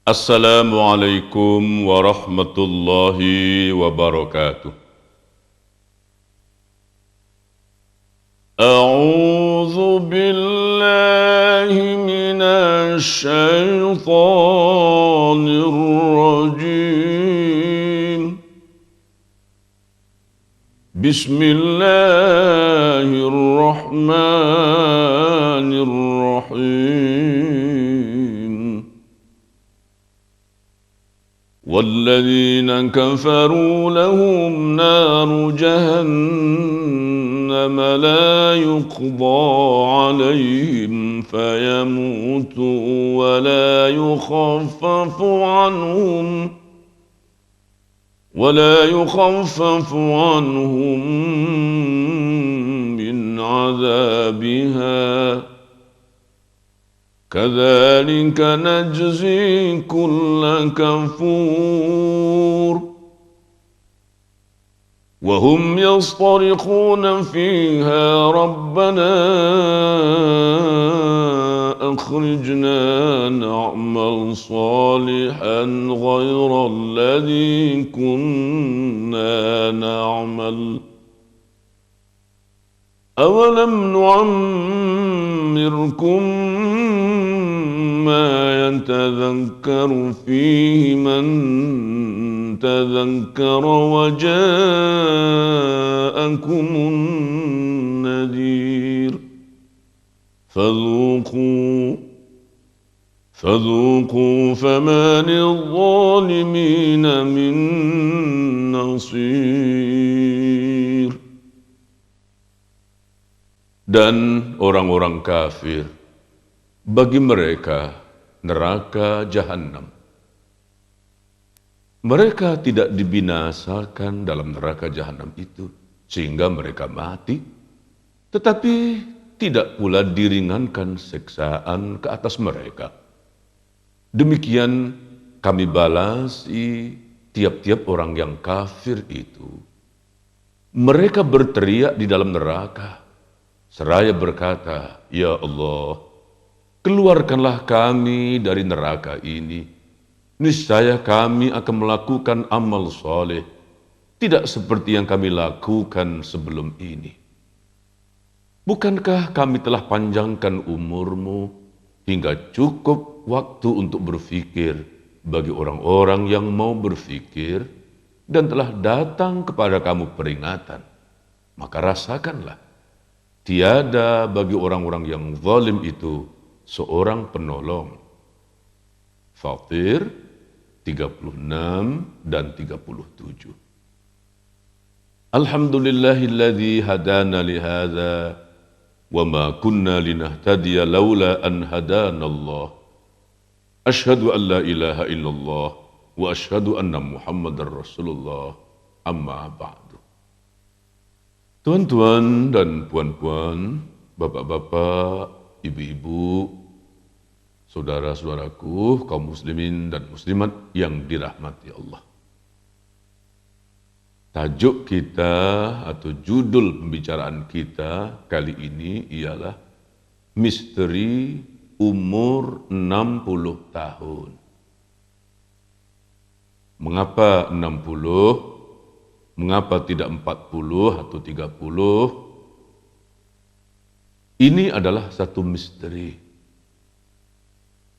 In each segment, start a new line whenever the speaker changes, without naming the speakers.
Assalamualaikum warahmatullahi wabarakatuh. A'udzu billahi minasy syaithanir rajim. Bismillahirrahmanirrahim. والذين كفروا لهم نار جهنم لا يقضى عليهم فيموتوا ولا يخفف عنهم من عذابها كذلك نجزي كل كفور وهم يصطرخون فيها ربنا أخرجنا نعمل صالحا غير الذي كنا نعمل أولم نعمركم ما يتذكر فيه من تذكر وجاءكم النذير فذوقوا فما للظالمين من نصير. Dan orang-orang kafir, bagi mereka neraka jahanam. Mereka tidak dibinasakan dalam neraka jahanam itu sehingga mereka mati, tetapi tidak pula diringankan siksaan ke atas mereka. Demikian kami balasi tiap-tiap orang yang kafir itu. Mereka berteriak di dalam neraka seraya berkata, "Ya Allah, keluarkanlah kami dari neraka ini. Niscaya kami akan melakukan amal soleh, tidak seperti yang kami lakukan sebelum ini. Bukankah kami telah panjangkan umurmu hingga cukup waktu untuk berfikir bagi orang-orang yang mau berfikir, dan telah datang kepada kamu peringatan, maka rasakanlah. Tiada bagi orang-orang yang zalim itu seorang penolong." Fatir 36 dan 37. Alhamdulillahilladzi hadana lihadza wa ma kunna linahtadiya laula an hadanallah. Asyhadu an la ilaha illallah wa asyhadu anna Muhammadar Rasulullah. Amma ba'du. Tuan-tuan dan puan-puan, bapak-bapak, ibu-ibu, saudara-saudaraku, kaum muslimin dan muslimat yang dirahmati Allah. Tajuk kita atau judul pembicaraan kita kali ini ialah Misteri Umur 60 Tahun. Mengapa 60? Mengapa tidak 40 atau 30? Ini adalah satu misteri.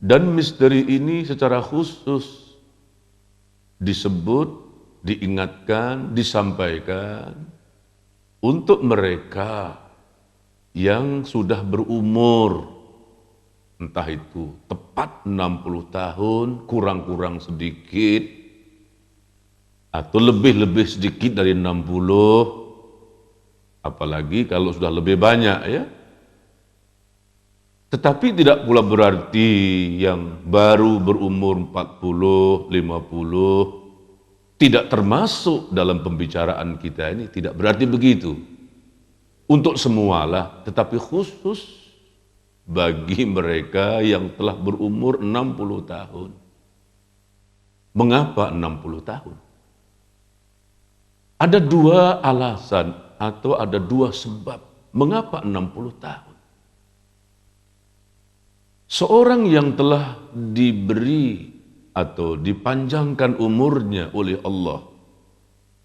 Dan misteri ini secara khusus disebut, diingatkan, disampaikan untuk mereka yang sudah berumur, entah itu tepat 60 tahun, kurang-kurang sedikit, atau lebih-lebih sedikit dari 60, apalagi kalau sudah lebih banyak ya. Tetapi tidak pula berarti yang baru berumur 40, 50 tidak termasuk dalam pembicaraan kita ini, tidak berarti begitu. Untuk semualah, tetapi khusus bagi mereka yang telah berumur 60 tahun. Mengapa 60 tahun? Ada dua alasan atau ada dua sebab mengapa 60 tahun. Seorang yang telah diberi atau dipanjangkan umurnya oleh Allah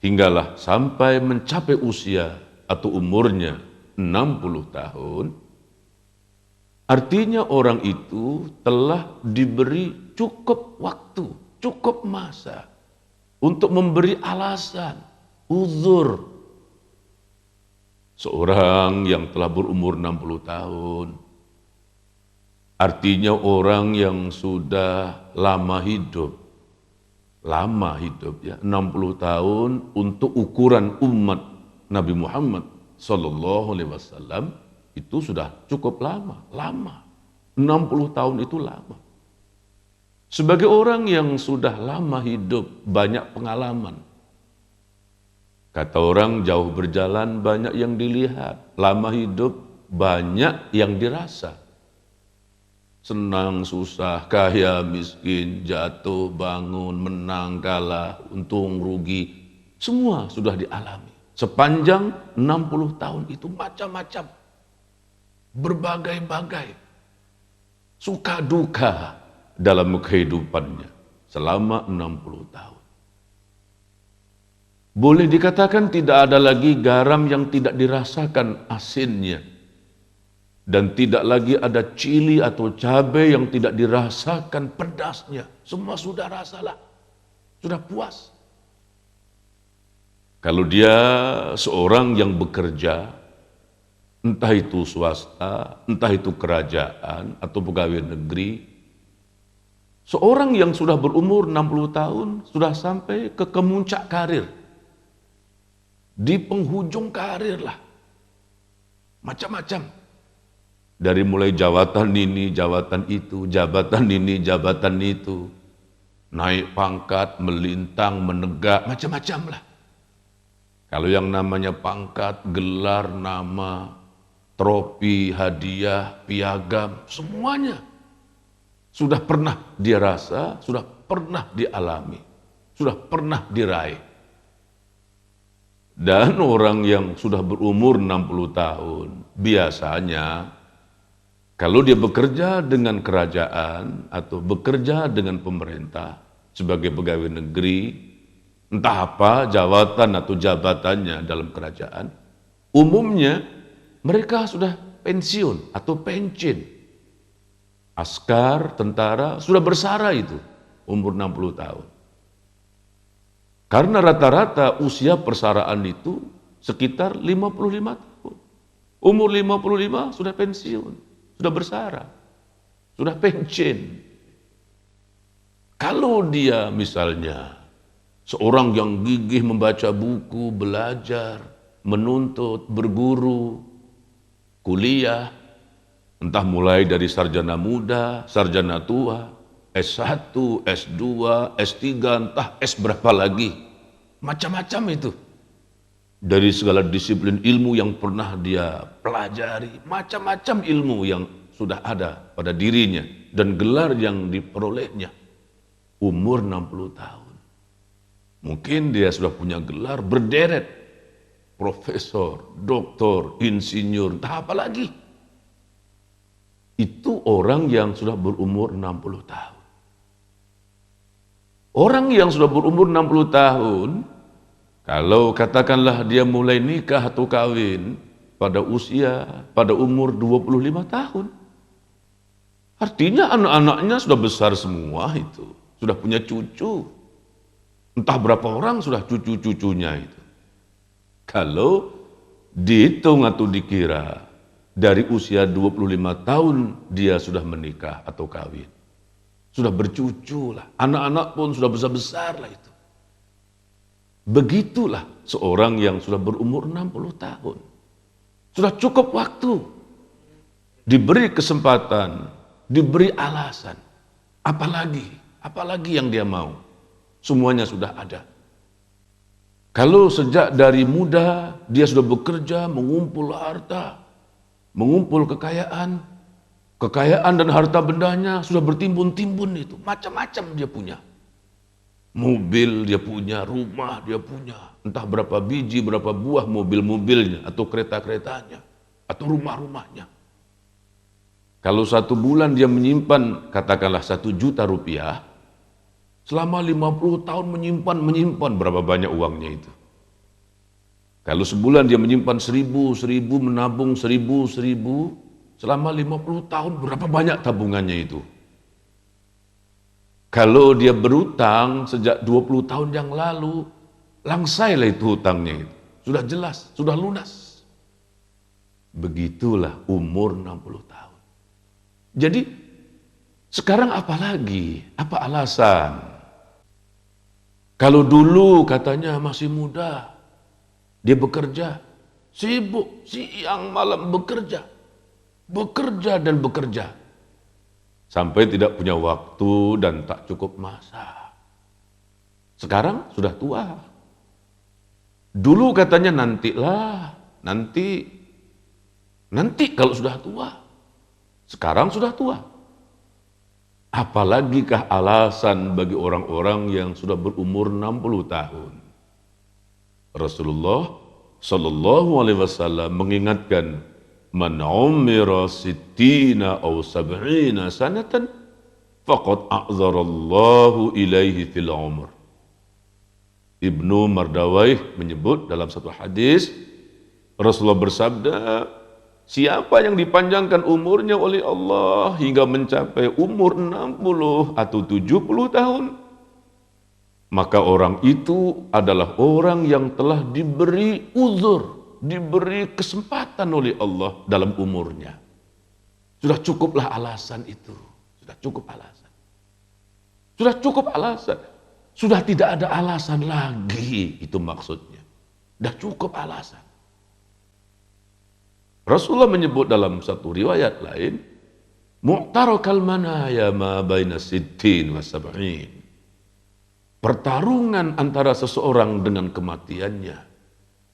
hinggalah sampai mencapai usia atau umurnya 60 tahun, artinya orang itu telah diberi cukup waktu, cukup masa untuk memberi alasan, uzur. Seorang yang telah berumur 60 tahun, artinya orang yang sudah lama hidup ya, 60 tahun untuk ukuran umat Nabi Muhammad Sallallahu Alaihi Wasallam itu sudah cukup lama. 60 tahun itu lama. Sebagai orang yang sudah lama hidup, banyak pengalaman. Kata orang, jauh berjalan banyak yang dilihat, lama hidup banyak yang dirasa. Senang, susah, kaya, miskin, jatuh, bangun, menang, kalah, untung, rugi, semua sudah dialami. Sepanjang 60 tahun itu macam-macam, berbagai-bagai, suka duka dalam kehidupannya selama 60 tahun. Boleh dikatakan tidak ada lagi garam yang tidak dirasakan asinnya. Dan tidak lagi ada cili atau cabai yang tidak dirasakan pedasnya. Semua sudah rasalah, sudah puas. Kalau dia seorang yang bekerja, entah itu swasta, entah itu kerajaan atau pegawai negeri, seorang yang sudah berumur 60 tahun sudah sampai ke kemuncak karir. Di penghujung karir lah. Macam-macam. Dari mulai jabatan ini, jabatan itu, jabatan ini, jabatan itu. Naik pangkat, melintang, menegak, macam-macam lah. Kalau yang namanya pangkat, gelar, nama, trofi, hadiah, piagam, semuanya sudah pernah dia rasa, sudah pernah dialami, sudah pernah diraih. Dan orang yang sudah berumur 60 tahun, biasanya kalau dia bekerja dengan kerajaan atau bekerja dengan pemerintah sebagai pegawai negeri, entah apa jawatan atau jabatannya dalam kerajaan, umumnya mereka sudah pensiun atau pencen. Askar, tentara, sudah bersara itu, umur 60 tahun. Karena rata-rata usia persaraan itu sekitar 55 tahun. Umur 55 sudah pensiun, sudah bersara, sudah pencen. Kalau dia misalnya seorang yang gigih membaca buku, belajar, menuntut, berguru, kuliah, entah mulai dari sarjana muda, sarjana tua, S1, S2, S3, entah S berapa lagi. Macam-macam itu. Dari segala disiplin ilmu yang pernah dia pelajari, macam-macam ilmu yang sudah ada pada dirinya dan gelar yang diperolehnya. Umur 60 tahun. Mungkin dia sudah punya gelar berderet. Profesor, doktor, insinyur, entah apa lagi. Itu orang yang sudah berumur 60 tahun. Orang yang sudah berumur 60 tahun, kalau katakanlah dia mulai nikah atau kawin pada umur 25 tahun. Artinya anak-anaknya sudah besar semua itu. Sudah punya cucu. Entah berapa orang sudah cucu-cucunya itu. Kalau dihitung atau dikira dari usia 25 tahun dia sudah menikah atau kawin. Sudah bercucu lah. Anak-anak pun sudah besar-besar lah itu. Begitulah seorang yang sudah berumur 60 tahun. Sudah cukup waktu. Diberi kesempatan, diberi alasan. Apalagi yang dia mau. Semuanya sudah ada. Kalau sejak dari muda dia sudah bekerja, mengumpul harta, mengumpul kekayaan dan harta bendanya sudah bertimbun-timbun itu. Macam-macam dia punya. Mobil dia punya, rumah dia punya. Entah berapa biji, berapa buah mobil-mobilnya, atau kereta-keretanya, atau rumah-rumahnya. Kalau 1 bulan dia menyimpan, katakanlah 1 juta rupiah, Selama 50 tahun menyimpan berapa banyak uangnya itu. Kalau sebulan dia menyimpan 1000, menabung 1000, selama 50 tahun berapa banyak tabungannya itu. Kalau dia berutang sejak 20 tahun yang lalu, langsailah itu hutangnya itu. Sudah jelas, sudah lunas. Begitulah umur 60 tahun. Jadi sekarang apa lagi? Apa alasan? Kalau dulu katanya masih muda, dia bekerja, sibuk, siang malam bekerja dan bekerja. Sampai tidak punya waktu dan tak cukup masa. Sekarang sudah tua. Dulu katanya nanti kalau sudah tua. Sekarang sudah tua. Apalagikah alasan bagi orang-orang yang sudah berumur 60 tahun? Rasulullah Shallallahu Alaihi Wasallam mengingatkan, man umira sittina aw sab'ina sanatan faqad a'zarallahu ilaihi fil umr. Ibnu Mardawaih menyebut dalam satu hadis, Rasulullah bersabda, siapa yang dipanjangkan umurnya oleh Allah hingga mencapai umur 60 atau 70 tahun, maka orang itu adalah orang yang telah diberi uzur, diberi kesempatan oleh Allah dalam umurnya. Sudah cukuplah alasan itu. Sudah cukup alasan. Sudah cukup alasan. Sudah tidak ada alasan lagi, itu maksudnya. Sudah cukup alasan. Rasulullah menyebut dalam satu riwayat lain, mu'tarakal manaya ma baina sittin wa sab'in. Pertarungan antara seseorang dengan kematiannya,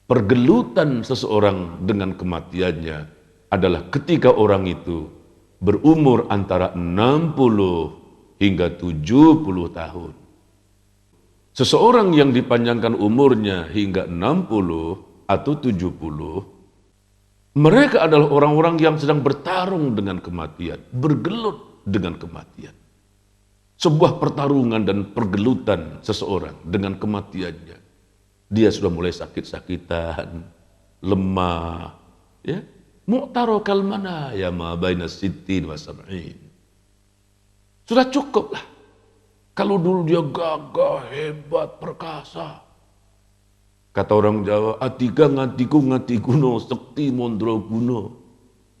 pergelutan seseorang dengan kematiannya adalah ketika orang itu berumur antara 60 hingga 70 tahun. Seseorang yang dipanjangkan umurnya hingga 60 atau 70, mereka adalah orang-orang yang sedang bertarung dengan kematian, bergelut dengan kematian. Sebuah pertarungan dan pergelutan seseorang dengan kematiannya. Dia sudah mulai sakit-sakitan, lemah, ya. Mu'tarakal manaya ma baina sittin wa sab'in. Sudah cukuplah. Kalau dulu dia gagah, hebat, perkasa. Kata orang Jawa, atika ngatiku no, sekti mondro kuno.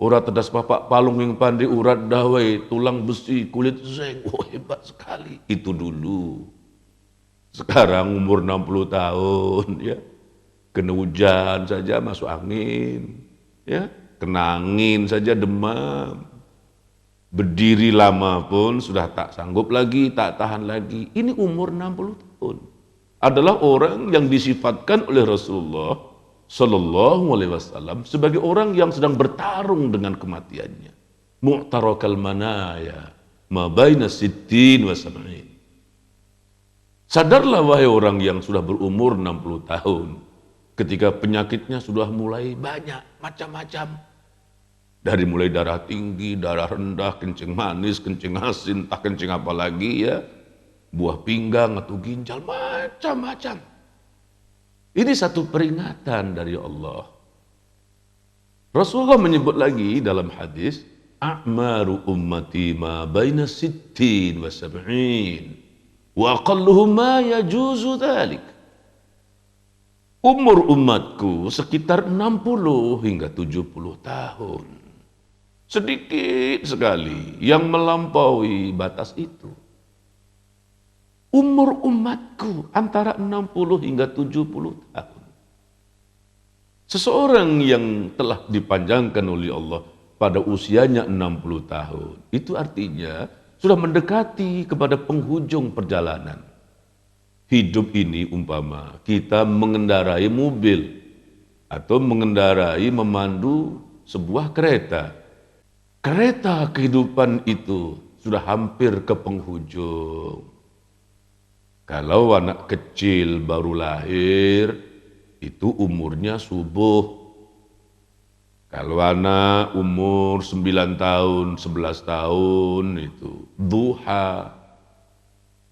Ora tedas papak palung yang pandai urat dawai, tulang besi, kulit zeng. Oh, hebat sekali. Itu dulu. Sekarang umur 60 tahun, ya. Kena hujan saja masuk angin, ya. Kena angin saja demam. Berdiri lama pun sudah tak sanggup lagi, tak tahan lagi. Ini umur 60 tahun. Adalah orang yang disifatkan oleh Rasulullah Sallallahu Alaihi Wasallam sebagai orang yang sedang bertarung dengan kematiannya. Mu'tarakal manaya ma baina sittin wa sab'in. Sadarlah wahai orang yang sudah berumur 60 tahun, ketika penyakitnya sudah mulai banyak macam-macam. Dari mulai darah tinggi, darah rendah, kencing manis, kencing asin, tak kencing apa lagi, ya. Buah pinggang atau ginjal, macam-macam. Ini satu peringatan dari Allah. Rasulullah menyebut lagi dalam hadis, a'maru ummati ma baina sittin wa sab'in wa aqalluhum ma yajuzu dhalik. Umur umatku sekitar 60 hingga 70 tahun. Sedikit sekali yang melampaui batas itu. Umur umatku antara 60 hingga 70 tahun. Seseorang yang telah dipanjangkan oleh Allah pada usianya 60 tahun, itu artinya sudah mendekati kepada penghujung perjalanan. Hidup ini umpama kita mengendarai mobil atau memandu sebuah kereta. Kereta kehidupan itu sudah hampir ke penghujung. Kalau anak kecil baru lahir, itu umurnya subuh. Kalau anak umur 9 tahun, 11 tahun, itu duha.